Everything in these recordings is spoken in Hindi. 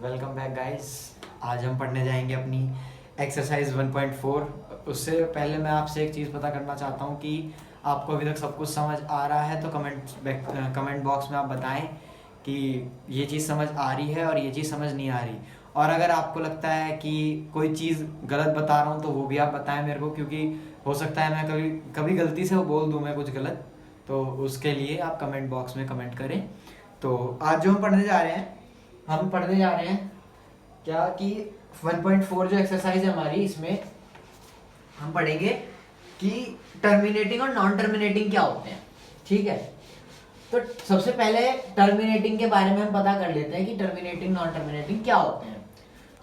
Welcome back guys. आज हम पढ़ने जाएंगे अपनी एक्सरसाइज 1.4। उससे पहले मैं आपसे एक चीज़ पता करना चाहता हूँ कि आपको अभी तक सब कुछ समझ आ रहा है, तो कमेंट बॉक्स में आप बताएं कि ये चीज़ समझ आ रही है और ये चीज़ समझ नहीं आ रही। और अगर आपको लगता है कि कोई चीज़ गलत बता रहा हूँ तो वो भी आप बताएं मेरे को, क्योंकि हो सकता है मैं कभी कभी गलती से वो बोल दूँ मैं कुछ गलत, तो उसके लिए आप कमेंट बॉक्स में कमेंट करें। तो आज जो हम पढ़ने जा रहे हैं क्या कि 1.4 जो एक्सरसाइज है हमारी, इसमें हम पढ़ेंगे कि टर्मिनेटिंग और नॉन टर्मिनेटिंग क्या होते हैं। ठीक है, तो सबसे पहले टर्मिनेटिंग के बारे में हम पता कर लेते हैं कि टर्मिनेटिंग नॉन टर्मिनेटिंग क्या होते हैं।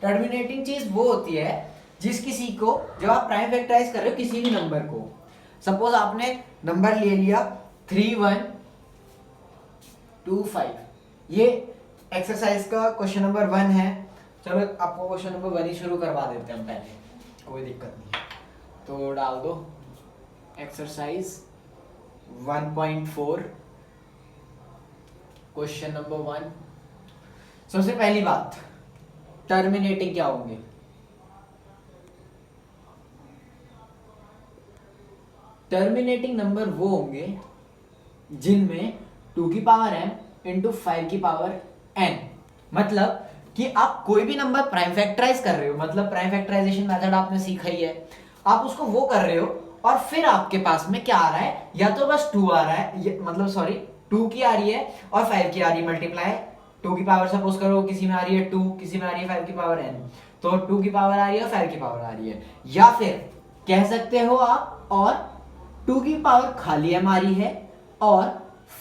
टर्मिनेटिंग चीज वो होती है जिस किसी को, जब आप प्राइम फैक्टराइज कर रहे हो किसी भी नंबर को, सपोज आपने नंबर ले लिया 3125, ये एक्सरसाइज का क्वेश्चन नंबर 1 है। चलो आपको क्वेश्चन नंबर 1 ही शुरू करवा देते हैं हम पहले, कोई दिक्कत नहीं। तो डाल दो एक्सरसाइज 1.4 क्वेश्चन नंबर 1। सबसे पहली बात, टर्मिनेटिंग क्या होंगे? टर्मिनेटिंग नंबर वो होंगे जिनमें 2 की पावर m इंटू 5 की पावर n, मतलब कि आप कोई भी नंबर प्राइम फैक्टराइज कर रहे हो, मतलब प्राइम फैक्टराइजेशन मेथड आपने सीखा ही है, आप उसको वो कर रहे हो और फिर आपके पास में क्या आ रहा है, या तो बस 2 आ रहा है, मतलब सॉरी 2 की आ रही है और 5 की आ रही है, मल्टीप्लाई 2 की पावर सपोज करो किसी में आ रही है 2, किसी में आ रही है 5 की पावर n, तो 2 की पावर आ रही है और 5 की पावर आ रही है। या फिर कह सकते हो आप और 2 की पावर खाली m आ रही है और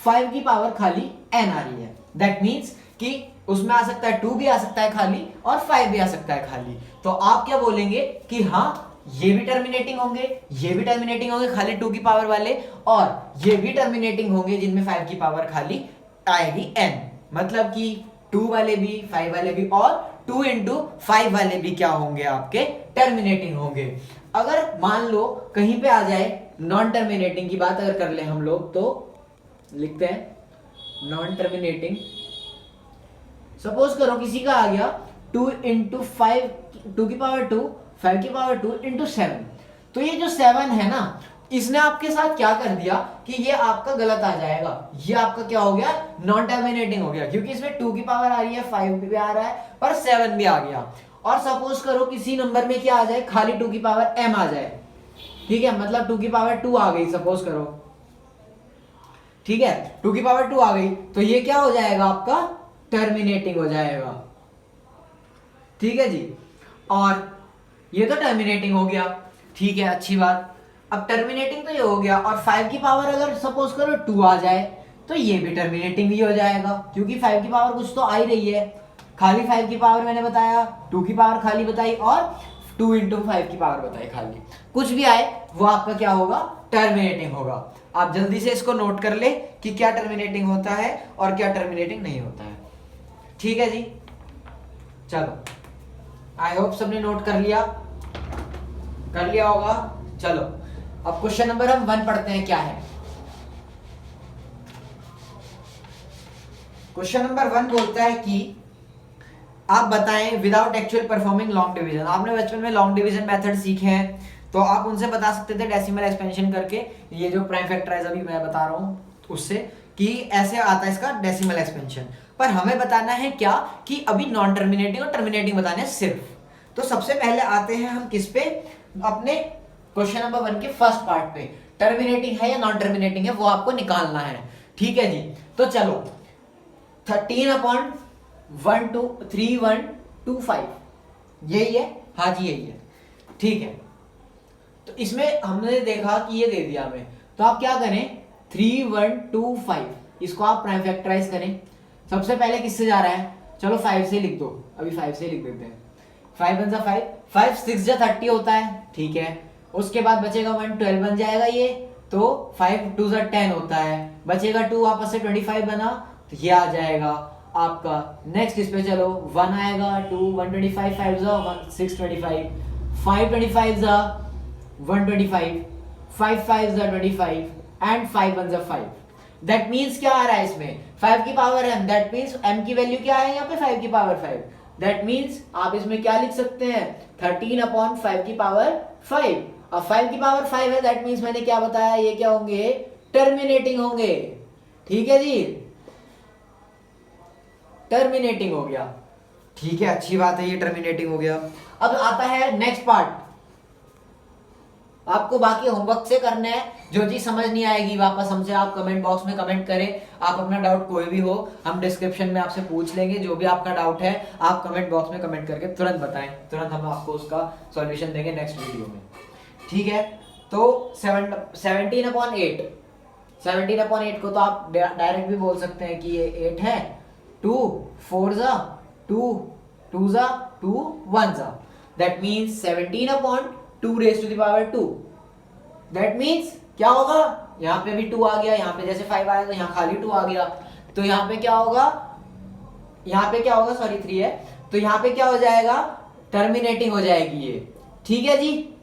5 की पावर खाली n आ रही है। दैट मीन्स कि उसमें आ सकता है 2 भी आ सकता है खाली और 5 भी आ सकता है खाली। तो आप क्या बोलेंगे कि हाँ ये भी टर्मिनेटिंग होंगे, ये भी टर्मिनेटिंग होंगे खाली 2 की पावर वाले, और ये भी टर्मिनेटिंग होंगे जिनमें 5 की पावर खाली आएगी n, मतलब कि 2 वाले भी 5 वाले भी और 2 इंटू 5 वाले भी क्या होंगे, आपके टर्मिनेटिंग होंगे। अगर मान लो कहीं पे आ जाए नॉन टर्मिनेटिंग की बात अगर कर ले हम लोग, तो लिखते हैं नॉन टर्मिनेटिंग। सपोज करो किसी का आ गया 2 इंटू 5, 2 की पावर 2, 5 की पावर 2 इंटू 7, तो ये जो 7 है ना, इसने आपके साथ क्या कर दिया कि ये आपका गलत आ जाएगा, ये आपका क्या हो गया, नॉन टर्मिनेटिंग हो गया, क्योंकि इसमें 2 की पावर आ रही है, 5 भी आ रहा है और 7 भी आ गया। और सपोज करो किसी नंबर में क्या आ जाए, खाली 2 की पावर m आ जाए, ठीक है, मतलब 2 की पावर 2 आ गई सपोज करो, ठीक है, 2 की पावर 2 आ गई, तो ये क्या हो जाएगा, आपका टर्मिनेटिंग हो जाएगा। ठीक है जी, और ये तो टर्मिनेटिंग हो गया, ठीक है, अच्छी बात। अब टर्मिनेटिंग तो ये हो गया, और 5 की पावर अगर सपोज करो 2 आ जाए तो ये भी टर्मिनेटिंग ही हो जाएगा, क्योंकि 5 की पावर कुछ तो आ ही रही है, खाली 5 की पावर मैंने बताया, 2 की पावर खाली बताई और 2 इंटू 5 की पावर बताई खाली, कुछ भी आए वो आपका क्या होगा, टर्मिनेटिंग होगा। आप जल्दी से इसको नोट कर ले कि क्या टर्मिनेटिंग होता है और क्या टर्मिनेटिंग नहीं होता है। ठीक है जी, चलो आई होप सबने नोट कर लिया होगा। चलो अब क्वेश्चन नंबर हम 1 पढ़ते हैं, क्या है। क्वेश्चन नंबर 1 बोलता है कि आप बताएं without actual performing long division. आपने बचपन में लॉन्ग डिवीजन मेथड सीखे हैं, तो आप उनसे बता सकते थे डेसिमल एक्सपेंशन करके, ये जो प्राइम फैक्टराइज अभी मैं बता रहा हूं उससे, कि ऐसे आता है इसका डेसिमल एक्सपेंशन। पर हमें बताना है क्या, कि अभी नॉन टर्मिनेटिंग और टर्मिनेटिंग बताने हैं सिर्फ। तो सबसे पहले आते हैं हम किस पे, अपने क्वेश्चन नंबर 1 के फर्स्ट पार्ट पे, टर्मिनेटिंग है या नॉन टर्मिनेटिंग है वो आपको निकालना है। ठीक है जी, तो चलो 13/3125 यही है, हाँ जी यही है, ठीक है। तो इसमें हमने देखा कि ये दे दिया हमें, तो आप क्या करें, 3125 इसको आप प्राइम फैक्टराइज करें। सबसे पहले किससे जा रहा है, चलो 5 से लिख दो, अभी 5 से लिख देते हैं। 5 1 5, 5 6 जा 30 होता है, ठीक है। उसके बाद बचेगा 1, 12 बन जाएगा ये, तो 5 2 जा 10 होता है, बचेगा 2, आपस से 25 बना, तो ये आ जाएगा आपका। नेक्स्ट इस पे चलो 1 आएगा, 2 125, 5 जा 625, 5 25 जा 125, 5 5 जा 25 एंड 5 1 जा 5। दैट मीन्स क्या आ रहा है इसमें, 5 की power m, that means m की वैल्यू क्या है यहाँ पे, 5 की पावर 5, दैट मीन्स आप इसमें क्या लिख सकते हैं, 13 अपॉन 5 की पावर 5। अब 5 की पावर 5 है, दैट मीन्स मैंने क्या बताया, ये क्या होंगे, टर्मिनेटिंग होंगे। ठीक है जी, टर्मिनेटिंग हो गया। ठीक है, अच्छी बात है, ये टर्मिनेटिंग हो गया। अब आता है नेक्स्ट पार्ट, आपको बाकी होमवर्क से करना है। जो चीज समझ नहीं आएगी वापस हमसे आप कमेंट बॉक्स में कमेंट करें। आप अपना डाउट कोई भी हो हम डिस्क्रिप्शन में आपसे पूछ लेंगे, जो भी आपका डाउट है आप कमेंट बॉक्स में कमेंट करके तुरंत बताएं, तुरंत हम आपको उसका सॉल्यूशन देंगे नेक्स्ट वीडियो में। ठीक है, तो 17/8, 17/8 को तो आप डायरेक्ट भी बोल सकते हैं कि ये 8 है, 2 4 जा 2 2 जा 2 1 जा, that means 17/2 raise to the power 2। That means क्या होगा, यहाँ पे भी 2 आ गया, यहाँ पे जैसे 5 आया तो यहाँ खाली 2 आ गया, तो यहाँ पे क्या होगा, यहाँ पे क्या होगा, सॉरी 3 है, तो यहाँ पे क्या हो जाएगा, टर्मिनेटिंग हो जाएगी ये। ठीक है जी,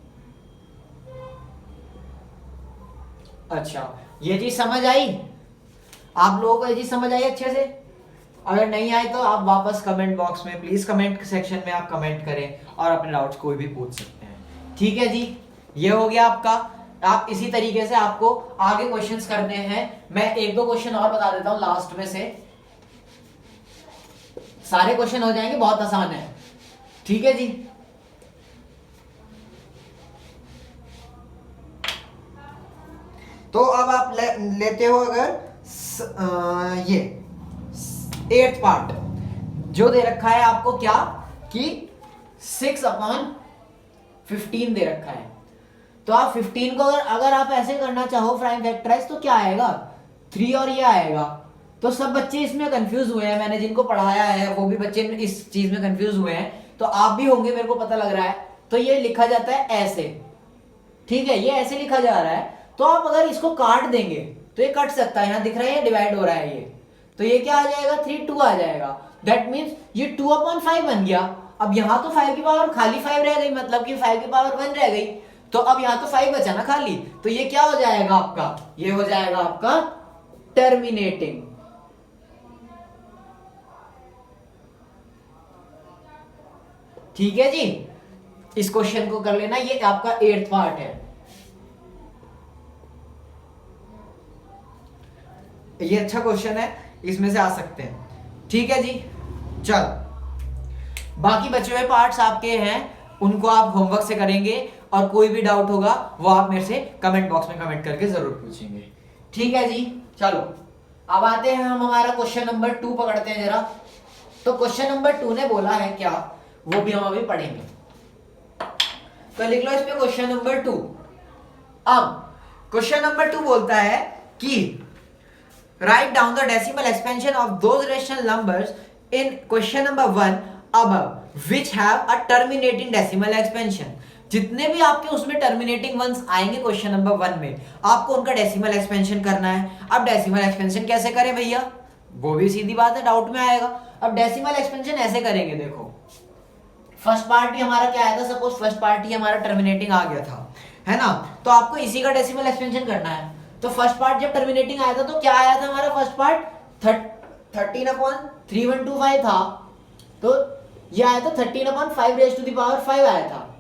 अच्छा ये चीज समझ आई आप लोगों को, ये चीज समझ आई अच्छे से? अगर नहीं आई तो आप वापस कमेंट बॉक्स में प्लीज कमेंट सेक्शन में आप कमेंट करें और अपने डाउट्स कोई भी पूछ सकते हैं। ठीक है जी, ये हो गया आपका। आप इसी तरीके से आपको आगे क्वेश्चंस करने हैं। मैं एक दो क्वेश्चन और बता देता हूं लास्ट में से, सारे क्वेश्चन हो जाएंगे, बहुत आसान है। ठीक है जी, तो अब आप लेते हो अगर ये 8th पार्ट जो दे रखा है आपको, क्या कि 6/15 दे रखा है, तो आप 15 को अगर आप ऐसे करना चाहो प्राइम फैक्टराइज तो क्या आएगा, 3 और ये आएगा। तो सब बच्चे इसमें कंफ्यूज हुए हैं, मैंने जिनको पढ़ाया है वो भी बच्चे इस चीज में कंफ्यूज हुए हैं, तो आप भी होंगे मेरे को पता लग रहा है। तो ये लिखा जाता है ऐसे, ठीक है, ये ऐसे लिखा जा रहा है। तो आप अगर इसको काट देंगे तो ये कट सकता है, यहां दिख रहा है डिवाइड हो रहा है ये, तो ये क्या आ जाएगा, 3 2 आ जाएगा। दैट मीन्स ये 2/5 बन गया। अब यहां तो 5 की पावर खाली 5 रह गई, मतलब कि 5 की पावर 1 रह गई, तो अब यहां तो 5 बचा ना खाली, तो ये क्या हो जाएगा आपका, ये हो जाएगा आपका टर्मिनेटिंग। ठीक है जी, इस क्वेश्चन को कर लेना, ये आपका 8th पार्ट है। ये अच्छा क्वेश्चन है, इसमें से आ सकते हैं। ठीक है जी, चल बाकी बचे हुए पार्ट्स आपके हैं, उनको आप होमवर्क से करेंगे और कोई भी डाउट होगा वो आप मेरे से कमेंट बॉक्स में कमेंट करके जरूर पूछेंगे। ठीक है जी, चलो अब आते हैं हम हमारा क्वेश्चन नंबर 2 पकड़ते हैं जरा। तो क्वेश्चन नंबर 2 ने बोला है क्या, वो भी हम अभी पढ़ेंगे। तो लिख लो इस पे क्वेश्चन नंबर 2। अब क्वेश्चन नंबर 2 बोलता है कि write down the decimal expansion of those rational numbers in question number 1 above which have a terminating decimal expansion। जितने भी आपके उसमें टर्मिनेटिंग वंस आएंगे क्वेश्चन नंबर 1 में, आपको उनका डेसिमल एक्सपेंशन करना है। अब डेसिमल एक्सपेंशन कैसे करें भैया, वो भी सीधी बात है, डाउट में आएगा। अब डेसिमल एक्सपेंशन ऐसे करेंगे, देखो फर्स्ट पार्ट ही हमारा क्या आया था, सपोज फर्स्ट पार्ट ही हमारा टर्मिनेटिंग आ गया था, है ना, तो आपको इसी का डेसिमल एक्सपेंशन करना है। तो फर्स्ट पार्ट जब टर्मिनेटिंग आया था तो क्या आया था हमारा, फर्स्ट पार्ट 13/3125 था, तो ये आया था 13/5 रेज़ टू द पावर 5 आया था,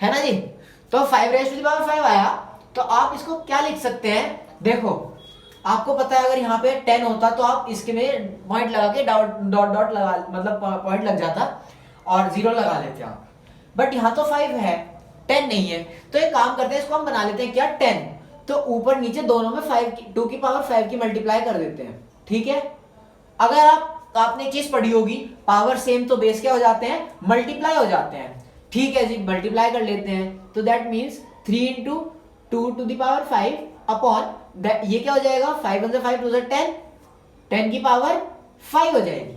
है ना जी। तो 5 रेज़ टू द पावर 5 आया, तो आप इसको क्या लिख सकते हैं, देखो आपको पता है अगर यहाँ पे 10 होता तो आप इसके में पॉइंट लगा के डॉट डॉट लगा, मतलब पॉइंट लग जाता और 0 लगा लेते आप, बट यहाँ तो 5 है 10 नहीं है, तो एक काम करते हैं, इसको हम बना लेते हैं क्या 10, तो ऊपर नीचे दोनों में 2 की पावर 5 की मल्टीप्लाई कर देते हैं। ठीक है, अगर आपने चीज पढ़ी होगी पावर सेम तो बेस क्या हो जाते हैं, मल्टीप्लाई हो जाते हैं। ठीक है जी, मल्टीप्लाई कर लेते हैं, तो that means 3 × 2 to the power 5 upon ये क्या हो जाएगा, 5 × 5 2 10, 10 की पावर 5 हो जाएगी।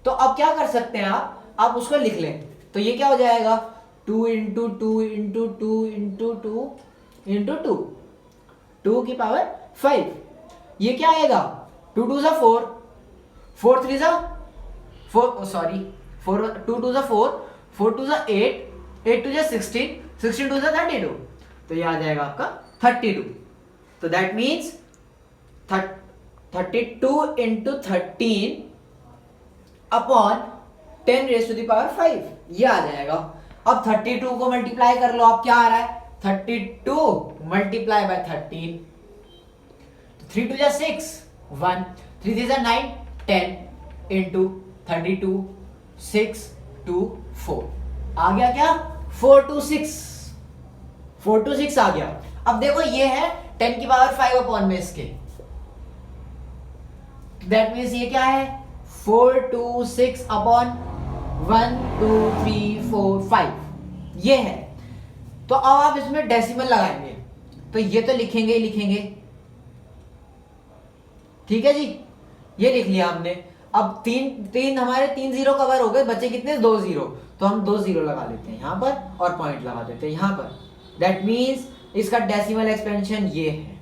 तो अब क्या कर सकते हैं आप उसको लिख लें, तो ये क्या हो जाएगा 2 × 2 × 2 × 2 × 2 2 की पावर 5, ये क्या आएगा 2 2 सा 4 4 3 सा 4 सॉरी 4 2 2 सा 4 4 2 सा 8 8 2 सा 16 16 2 सा 32, तो ये आ जाएगा आपका 32। तो that means 32 × 13 upon 10 raise to the power 5, ये आ जाएगा। अब 32 को मल्टीप्लाई कर लो, अब क्या आ रहा है 32 मल्टीप्लाई बाय 13, 3 2 जा 6 1, 3 3 जा 9 10 इंटू 32 6 2 4, आ गया क्या 426, 426 आ गया। अब देखो ये है 10 की पावर 5 अपॉन में इसके, दैट मीन्स ये क्या है 426 अपॉन 1 2 3 4 5, ये है। तो अब आप इसमें डेसिमल लगाएंगे, तो ये तो लिखेंगे ही लिखेंगे, ठीक है जी, ये लिख लिया हमने। अब तीन हमारे 3 जीरो कवर हो गए, बचे कितने 2 जीरो, तो हम 2 जीरो लगा लेते हैं यहां पर और पॉइंट लगा देते हैं यहां पर, दैट मीन्स इसका डेसिमल एक्सपेंशन ये है,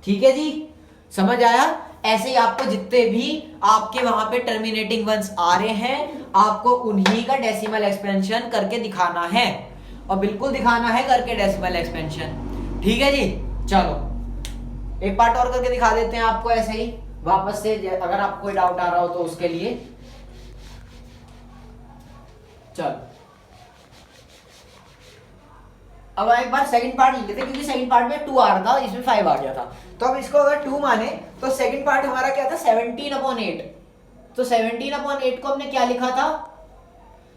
ठीक है जी, समझ आया। ऐसे ही आपको जितने भी आपके वहां पे टर्मिनेटिंग वंस आ रहे हैं, आपको उन्हीं का डेसिमल एक्सपेंशन करके दिखाना है, और बिल्कुल दिखाना है करके डेसिमल एक्सपेंशन, ठीक है जी। चलो एक पार्ट और करके दिखा देते हैं आपको ऐसे ही वापस से, अगर आपको कोई डाउट आ रहा हो तो उसके लिए। चलो अब एक बार सेकंड पार्ट ले लेते हैं, क्योंकि सेकंड पार्ट में 2 आ रहा था, इसमें 5 आ गया था। तो अब इसको अगर 2 माने तो सेकंड पार्ट हमारा क्या था 17/8, तो 17/8 को हमने क्या लिखा था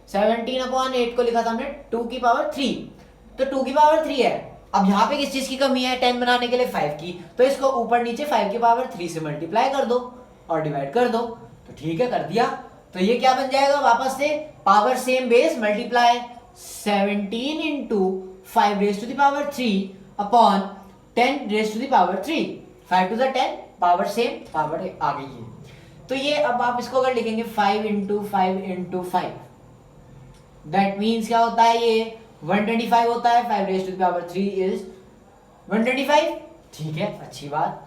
17/8 को लिखा था हमने 2 की पावर 3, तो 2 की पावर 3 है। अब यहाँ पे किस चीज की कमी है 10 बनाने के लिए 5 की, तो इसको ऊपर नीचे 5 की पावर 3 से मल्टीप्लाई कर दो और डिवाइड कर दो, तो ठीक है कर दिया। तो ये क्या बन जाएगा वापस से power same base multiply 17 into 5 raise to the power 3 upon 10 raise to the power 3, 5 to the 10 power same power आ गई है। तो ये अब आप इसको अगर लिखेंगे 5 इंटू 5 इंटू 5, दैट मीन्स क्या होता है ये 125 होता है, 5 raise to the power 3 is 125, ठीक है अच्छी बात,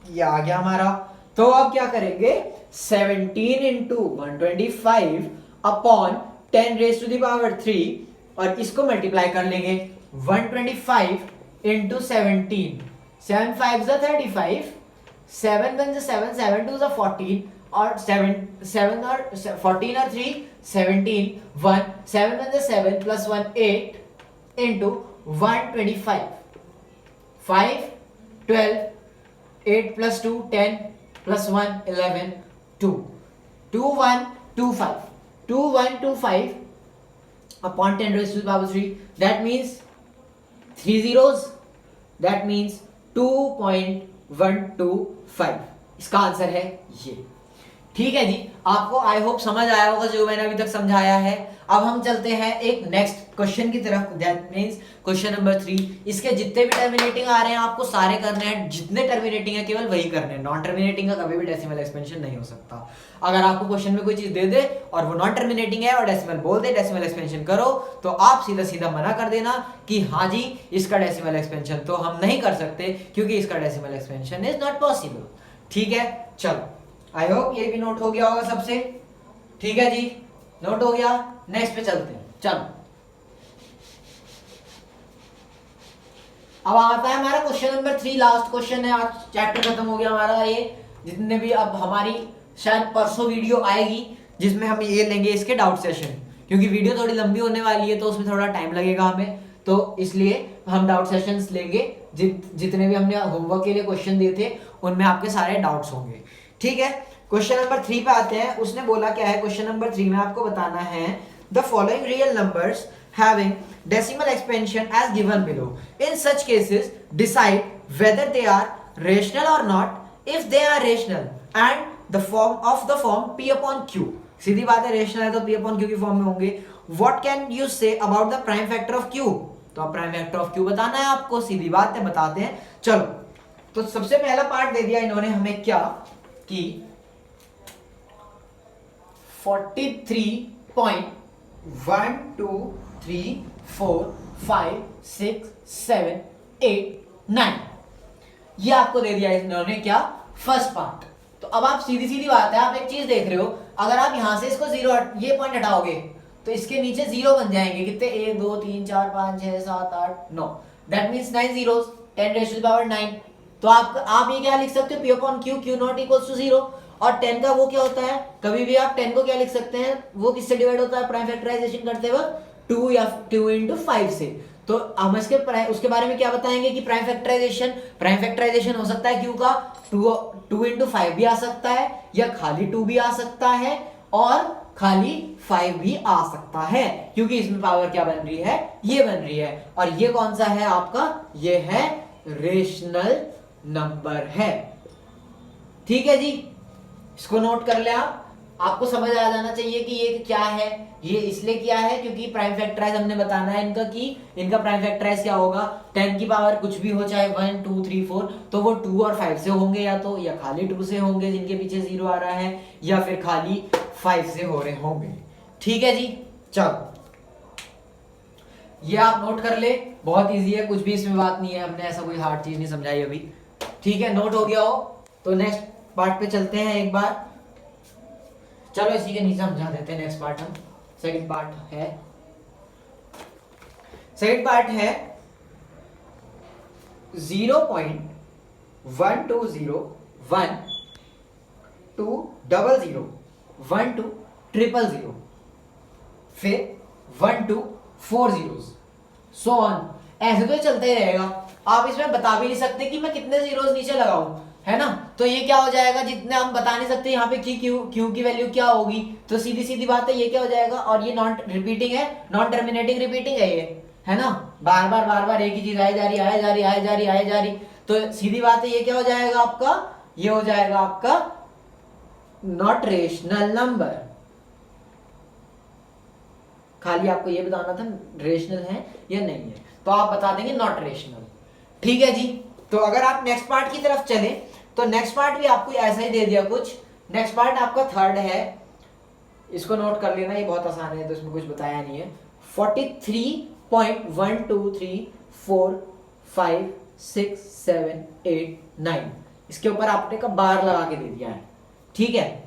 ये आ गया हमारा। तो अब क्या करेंगे 17 into 125 upon 10 raise to the power 3 और इसको मल्टीप्लाई कर लेंगे 125 इंटू 17, 7 5 जा 35, 7 1 जा 7, 7 2 जा 14 और 7 और 14 और 3 17, 1 7 1 जा 7 plus 1 8 into 125, 5 12 8 plus 2 10 plus 1 11 2 2 1 2 5 2 1 2 5 upon 10 raised to the power 3, that means 3 zeros, that means 2.125, इसका आंसर है ये, ठीक है जी। आपको आई होप समझ आया होगा जो मैंने अभी तक समझाया है। अब हम चलते हैं एक नेक्स्ट क्वेश्चन की तरफ, दैट मींस क्वेश्चन नंबर 3। इसके जितने भी टर्मिनेटिंग आ रहे हैं आपको सारे करने हैं, जितने टर्मिनेटिंग है केवल वही करने हैं, नॉन टर्मिनेटिंग का कभी भी डेसिमल एक्सपेंशन नहीं हो सकता। अगर आपको क्वेश्चन में कोई चीज दे दे और वो नॉन टर्मिनेटिंग है और डेसिमल बोल दे डेसिमल एक्सपेंशन करो, तो आप सीधा सीधा मना कर देना कि हाँ जी इसका डेसिमल एक्सपेंशन तो हम नहीं कर सकते क्योंकि इसका decimal expansion is not possible, ठीक है। चलो आई होप ये भी नोट हो गया होगा सबसे, ठीक है जी, नोट हो गया। नेक्स्ट पे चलते हैं। चलो अब आता है हमारा क्वेश्चन नंबर 3, लास्ट क्वेश्चन है, आज चैप्टर खत्म हो गया हमारा। ये जितने भी अब हमारी शायद परसों वीडियो आएगी जिसमें हम ये लेंगे इसके डाउट सेशन, क्योंकि वीडियो थोड़ी लंबी होने वाली है तो उसमें थोड़ा टाइम लगेगा हमें, तो इसलिए हम डाउट सेशंस लेंगे। जितने भी हमने होमवर्क के लिए क्वेश्चन दिए थे उनमें आपके सारे डाउट्स होंगे, ठीक है। क्वेश्चन नंबर 3 पे आते हैं। उसने बोला क्या है क्वेश्चन नंबर 3 में आपको बताना है the following real numbers having decimal expansion as given below, in such cases decide whether they are rational और not, if they are rational and the form of the form p upon q, सीधी बात है रेशनल है तो p अपॉन q की फॉर्म में होंगे। What can you say about the prime factor of q, तो अब प्राइम फैक्टर ऑफ q बताना है आपको, सीधी बात है बताते हैं। चलो तो सबसे पहला पार्ट दे दिया इन्होंने हमें क्या कि 43.123456789 ये आपको दे दिया इन्होंने क्या फर्स्ट पार्ट। तो अब आप सीधी सीधी बात है, आप एक चीज देख रहे हो, अगर आप यहां से इसको जीरो ये पॉइंट हटाओगे तो इसके नीचे जीरो बन जाएंगे कितने 1 2 3 4 5 6 7 8 9, that means 9 zeros, 10 raised to the power 9। तो आप ये क्या लिख सकते हो p upon q, q not equals to 0, और 10 का वो क्या होता है, कभी भी आप 10 को क्या लिख सकते हैं, वो किससे डिवाइड होता है प्राइम फैक्टराइजेशन करते वक्त, 2 या 2 into 5 से। तो हम उसके बारे में क्या बताएंगे कि प्राइम फैक्टराइजेशन हो सकता है क्यू का 2 into 5 भी आ सकता है, या खाली 2 भी आ सकता है, और खाली 5 भी आ सकता है, क्योंकि इसमें पावर क्या बन रही है, ये बन रही है। और ये कौन सा है आपका, ये है रेशनल नंबर है। ठीक है जी, इसको नोट कर ले आप, आपको समझ आ जाना चाहिए कि ये क्या है। ये इसलिए क्या है क्योंकि प्राइम फैक्टराइज हमने बताना है इनका, कि इनका प्राइम फैक्टराइज क्या होगा, 10 की पावर कुछ भी हो, चाहे 1 2 3 4, तो वो 2 और 5 से होंगे, या खाली 2 से होंगे जिनके पीछे 0 आ रहा है, या फिर खाली 5 से हो रहे होंगे। ठीक है जी, चलो ये आप नोट कर ले, बहुत इजी है, कुछ भी इसमें बात नहीं है, हमने ऐसा कोई हार्ड चीज नहीं समझाई अभी। ठीक है, नोट हो गया हो तो नेक्स्ट पार्ट पे चलते हैं एक बार। चलो इसी के नीचे समझा देते हैं नेक्स्ट पार्ट हम। सेकंड पार्ट है 0.1201 to 00 1 to 000 फिर 1 to 4 zeros सो ऑन, ऐसे तो चलता ही रहेगा। आप इसमें बता भी नहीं सकते कि मैं कितने जीरोस नीचे लगाऊं, है ना, तो ये क्या हो जाएगा, जितने हम बता नहीं सकते यहाँ पे क्यू की वैल्यू क्या होगी, तो सीधी सीधी बात है ये क्या हो जाएगा। और ये नॉन रिपीटिंग है, नॉन टर्मिनेटिंग रिपीटिंग है ये, है ना, बार बार एक ही चीज आई जा रही, तो सीधी बात है ये क्या हो जाएगा आपका, ये हो जाएगा आपका नॉट रेशनल नंबर। खाली आपको ये बताना था रेशनल है या नहीं है, तो आप बता देंगे नॉट रेशनल। ठीक है जी, तो अगर आप नेक्स्ट पार्ट की तरफ चले तो नेक्स्ट पार्ट भी आपको ऐसा ही दे दिया कुछ। नेक्स्ट पार्ट आपका थर्ड है, इसको नोट कर लेना, ये बहुत आसान है, तो इसमें कुछ बताया नहीं है। 43.123456789 इसके ऊपर आपने का बार लगा के दे दिया है। ठीक है,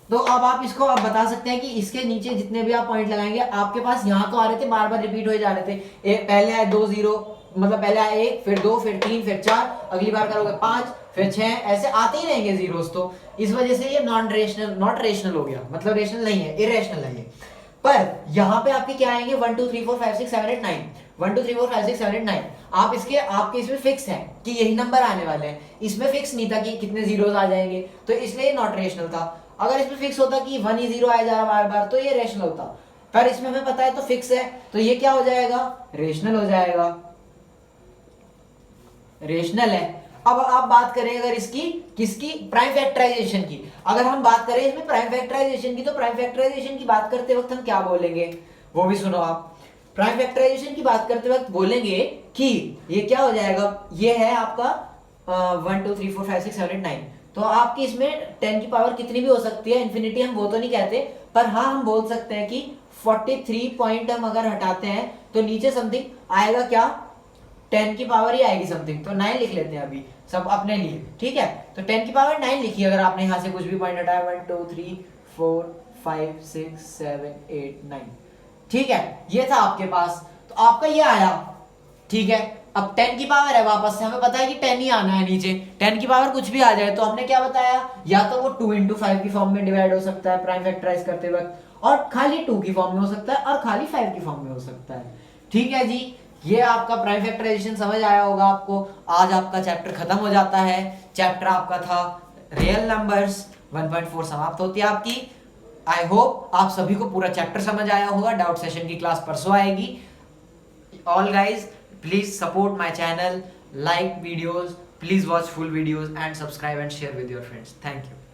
तो अब आप इसको आप बता सकते हैं कि इसके नीचे जितने भी आप पॉइंट लगाएंगे, आपके पास यहाँ तो आ रहे थे, बार बार रिपीट हो जा रहे थे, पहले आए 2 0, मतलब पहले आए 1, फिर 2, फिर 3, फिर 4, अगली बार करोगे 5, फिर 6, ऐसे आते ही रहेंगे जीरोस। तो इस वजह से ये नॉट रेशनल हो गया, मतलब रेशनल नहीं है, इरेशनल है ये। पर यहाँ पे आपके क्या आएंगे 1 2 3 4 5 6 7 8 9, 1 2 3 4 5 6 7 8 9, आपके इसमें फिक्स है कि यही नंबर आने वाले हैं। इसमें फिक्स नहीं था कि कितने जीरोस आ जाएंगे, तो इसलिए नॉट रेशनल था। अगर इसमें फिक्स होता कि 1 ही 0 आया जा रहा बार बार, तो ये रेशनल होता, पर इसमें हमें पता है तो फिक्स है, तो ये क्या हो जाएगा, रेशनल हो जाएगा, रेशनल है। अब आप बात करें अगर इसकी किसकी, प्राइम फैक्टराइजेशन की, अगर हम बात करें इसमें प्राइम फैक्टराइजेशन की, तो प्राइम फैक्टराइजेशन की बात करते वक्त हम क्या बोलेंगे वो भी सुनो आप। प्राइम फैक्टराइजेशन की बात करते वक्त बोलेंगे कि ये क्या हो जाएगा, ये है आपका 1 2 3 4 5 6 7 8 9, तो आपकी इसमें 10 की पावर कितनी भी हो सकती है, इन्फिनिटी हम वो तो नहीं कहते, पर हाँ हम बोल सकते हैं कि 43 पॉइंट हम अगर हटाते हैं तो नीचे समथिंग आएगा क्या, 10 की पावर ही आएगी समथिंग, तो 9 लिख लेते हैं अभी सब अपने लिए। ठीक है, तो 10 की पावर 9 लिखी अगर आपने यहाँ से कुछ भी पॉइंट हटाया, 1 2 3 4 5 6 7 8 9, ठीक है, ये था आपके पास, तो आपका ये आया। ठीक है, अब 10 की पावर है, वापस से हमें पता है कि 10 ही आना है नीचे, 10 की पावर कुछ भी आ जाए, तो हमने क्या बताया, या तो वो 2 into 5 की फॉर्म में डिवाइड हो सकता है प्राइम फैक्टराइज करते वक्त, और खाली 2 की फॉर्म में हो सकता है, और खाली 5 की फॉर्म में हो सकता है। ठीक है जी, ये आपका प्राइम फैक्टराइजेशन समझ आया होगा आपको। आज आपका चैप्टर खत्म हो जाता है, चैप्टर आपका था रियल नंबर्स 1.4 समाप्त होती है आपकी। आई होप आप सभी को पूरा चैप्टर समझ आया होगा। डाउट सेशन की क्लास परसों आएगी। All guys, please support my channel, like videos, please watch full videos and subscribe and share with your friends. Thank you.